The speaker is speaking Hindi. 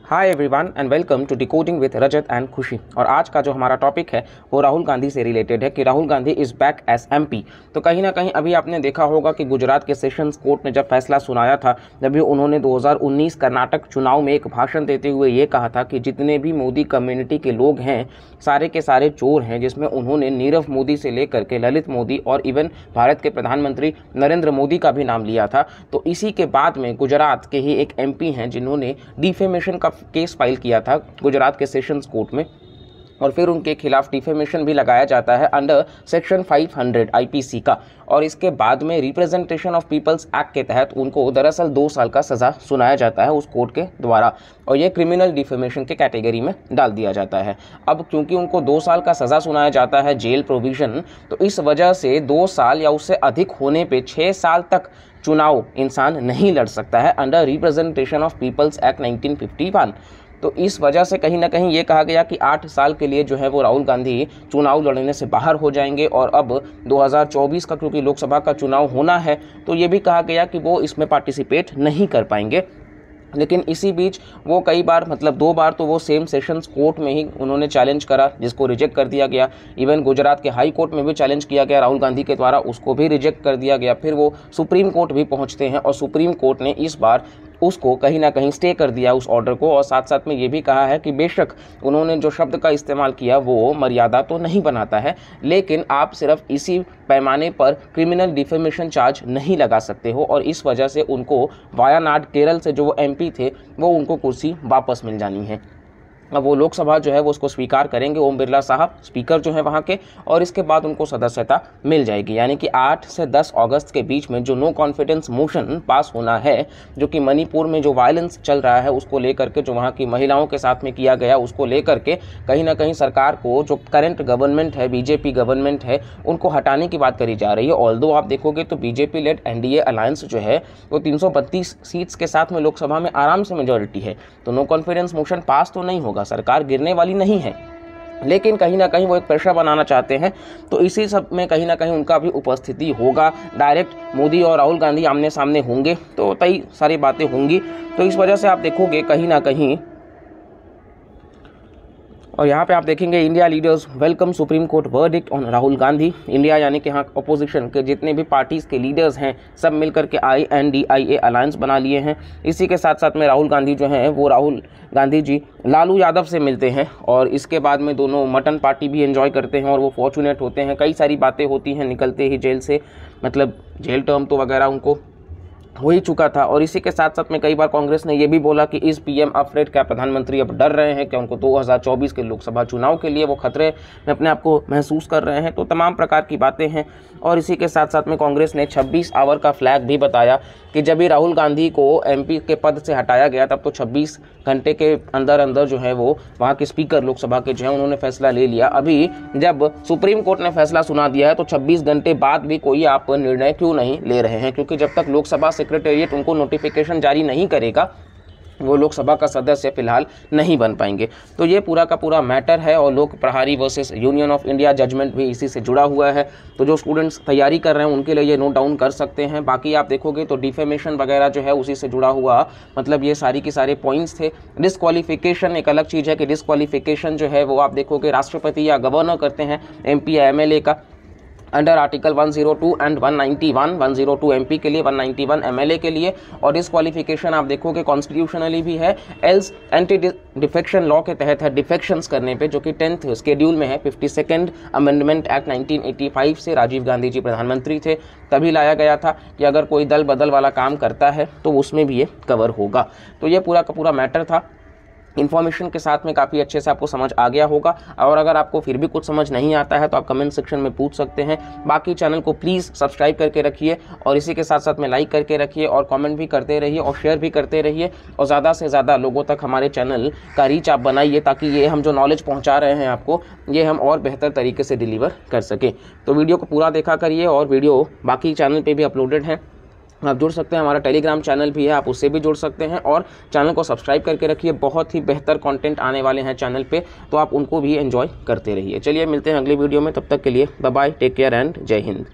Hi everyone and welcome to decoding with Rajat and Khushi. और आज का जो हमारा टॉपिक है वो राहुल गांधी से रिलेटेड है कि Rahul Gandhi is back as MP. तो कहीं ना कहीं अभी आपने देखा होगा कि गुजरात के सेशंस कोर्ट ने जब फैसला सुनाया था, जब भी उन्होंने 2019 कर्नाटक चुनाव में एक भाषण देते हुए ये कहा था कि जितने भी मोदी कम्युनिटी के लोग हैं सारे के सारे चोर हैं, जिसमें उन्होंने नीरव मोदी से लेकर के ललित मोदी और इवन भारत के प्रधानमंत्री नरेंद्र मोदी का भी नाम लिया था। तो इसी के बाद में गुजरात के ही एक एमपी हैं जिन्होंने डिफेमेशन का केस फाइल किया था गुजरात के सेशंस कोर्ट में, और फिर उनके खिलाफ डिफेमेशन भी लगाया जाता है अंडर सेक्शन 500 आईपीसी का। और इसके बाद में रिप्रेजेंटेशन ऑफ पीपल्स एक्ट के तहत उनको दरअसल 2 साल का सज़ा सुनाया जाता है उस कोर्ट के द्वारा, और ये क्रिमिनल डिफेमेशन के कैटेगरी में डाल दिया जाता है। अब क्योंकि उनको 2 साल का सज़ा सुनाया जाता है, जेल प्रोविज़न, तो इस वजह से 2 साल या उससे अधिक होने पे 6 साल तक चुनाव इंसान नहीं लड़ सकता है under representation of people's act 1951। तो इस वजह से कहीं ना कहीं ये कहा गया कि 8 साल के लिए जो है वो राहुल गांधी चुनाव लड़ने से बाहर हो जाएंगे। और अब 2024 का क्योंकि लोकसभा का चुनाव होना है तो ये भी कहा गया कि वो इसमें पार्टिसिपेट नहीं कर पाएंगे। लेकिन इसी बीच वो कई बार, मतलब 2 बार तो वो सेम सेशंस कोर्ट में ही उन्होंने चैलेंज करा, जिसको रिजेक्ट कर दिया गया। इवन गुजरात के हाई कोर्ट में भी चैलेंज किया गया राहुल गांधी के द्वारा, उसको भी रिजेक्ट कर दिया गया। फिर वो सुप्रीम कोर्ट भी पहुंचते हैं और सुप्रीम कोर्ट ने इस बार उसको कहीं ना कहीं स्टे कर दिया उस ऑर्डर को, और साथ साथ में ये भी कहा है कि बेशक उन्होंने जो शब्द का इस्तेमाल किया वो मर्यादा तो नहीं बनाता है, लेकिन आप सिर्फ इसी पैमाने पर क्रिमिनल डिफेमेशन चार्ज नहीं लगा सकते हो। और इस वजह से उनको वायानाड केरल से जो वो एमपी थे वो उनको कुर्सी वापस मिल जानी है। अब वो लोकसभा जो है वो उसको स्वीकार करेंगे, ओम बिरला साहब स्पीकर जो है वहाँ के, और इसके बाद उनको सदस्यता मिल जाएगी। यानी कि 8 से 10 अगस्त के बीच में जो नो कॉन्फिडेंस मोशन पास होना है, जो कि मणिपुर में जो वायलेंस चल रहा है उसको लेकर के, जो वहाँ की महिलाओं के साथ में किया गया उसको लेकर के, कहीं ना कहीं सरकार को जो करंट गवर्नमेंट है, बीजेपी गवर्नमेंट है, उनको हटाने की बात करी जा रही है। ऑल्दो आप देखोगे तो बीजेपी लेड एनडीए अलायंस जो है वो 332 सीट्स के साथ में लोकसभा में आराम से मेजॉरिटी है। तो नो कॉन्फिडेंस मोशन पास तो नहीं होगा, सरकार गिरने वाली नहीं है, लेकिन कहीं ना कहीं वो एक प्रेशर बनाना चाहते हैं। तो इसी सब में कहीं ना कहीं उनका भी उपस्थिति होगा। डायरेक्ट मोदी और राहुल गांधी आमने सामने होंगे तो कई सारी बातें होंगी। तो इस वजह से आप देखोगे कहीं ना कहीं, और यहाँ पे आप देखेंगे India leaders welcome supreme court verdict on Rahul Gandhi. India यानी कि यहाँ अपोजिशन के जितने भी पार्टीज़ के लीडर्स हैं सब मिलकर के INDIA अलायंस बना लिए हैं। इसी के साथ साथ में राहुल गांधी जो हैं वो राहुल गांधी जी लालू यादव से मिलते हैं, और इसके बाद में दोनों मटन पार्टी भी एंजॉय करते हैं और वो फॉर्चुनेट होते हैं। कई सारी बातें होती हैं निकलते ही जेल से, मतलब जेल टर्म तो वगैरह उनको हो ही चुका था। और इसी के साथ साथ में कई बार कांग्रेस ने ये भी बोला कि इस PM अफ्रेड, क्या प्रधानमंत्री अब डर रहे हैं, क्या उनको 2024 के लोकसभा चुनाव के लिए वो खतरे में अपने आप को महसूस कर रहे हैं। तो तमाम प्रकार की बातें हैं। और इसी के साथ साथ में कांग्रेस ने 26 आवर का फ्लैग भी बताया कि जब भी राहुल गांधी को MP के पद से हटाया गया तब तो 26 घंटे के अंदर अंदर जो है वो वहाँ के स्पीकर लोकसभा के जो है उन्होंने फैसला ले लिया। अभी जब सुप्रीम कोर्ट ने फैसला सुना दिया है तो 26 घंटे बाद भी कोई आप निर्णय क्यों नहीं ले रहे हैं? क्योंकि जब तक लोकसभा सेक्रेटेरिएट उनको नोटिफिकेशन जारी नहीं करेगा वो लोकसभा का सदस्य फिलहाल नहीं बन पाएंगे। तो ये पूरा का पूरा मैटर है, और Lok Prahari versus Union of India judgment भी इसी से जुड़ा हुआ है। तो जो स्टूडेंट्स तैयारी कर रहे हैं उनके लिए ये नोट डाउन कर सकते हैं। बाकी आप देखोगे तो डिफेमेशन वगैरह जो है उसी से जुड़ा हुआ, मतलब ये सारी की सारे पॉइंट्स थे। डिस्क्वालिफिकेशन एक अलग चीज़ है कि डिस्क्वालिफिकेशन जो है वो आप देखोगे राष्ट्रपति या गवर्नर करते हैं MP या MLA का अंडर आर्टिकल 102 एंड 191, 102 MP के लिए, 191 MLA के लिए। और डिस्क्वालिफिकेशन आप देखोगे कॉन्स्टिट्यूशनली भी है, एल्स एंटी डिफेक्शन लॉ के तहत है डिफेक्शंस करने पे, जो कि 10th शेड्यूल में है। 52nd अमेंडमेंट एक्ट 1985 से राजीव गांधी जी प्रधानमंत्री थे तभी लाया गया था कि अगर कोई दल बदल वाला काम करता है तो उसमें भी ये कवर होगा। तो ये पूरा का पूरा मैटर था। इन्फॉर्मेशन के साथ में काफ़ी अच्छे से आपको समझ आ गया होगा, और अगर आपको फिर भी कुछ समझ नहीं आता है तो आप कमेंट सेक्शन में पूछ सकते हैं। बाकी चैनल को प्लीज़ सब्सक्राइब करके रखिए, और इसी के साथ साथ में लाइक करके रखिए, और कमेंट भी करते रहिए और शेयर भी करते रहिए, और ज़्यादा से ज़्यादा लोगों तक हमारे चैनल का रीच आप बनाइए, ताकि ये हम जो नॉलेज पहुँचा रहे हैं आपको ये हम और बेहतर तरीके से डिलीवर कर सकें। तो वीडियो को पूरा देखा करिए, और वीडियो बाकी चैनल पर भी अपलोडेड है, आप जुड़ सकते हैं। हमारा टेलीग्राम चैनल भी है, आप उससे भी जुड़ सकते हैं, और चैनल को सब्सक्राइब करके रखिए। बहुत ही बेहतर कंटेंट आने वाले हैं चैनल पे, तो आप उनको भी एंजॉय करते रहिए। चलिए मिलते हैं अगली वीडियो में, तब तक के लिए bye bye, take care and जय हिंद।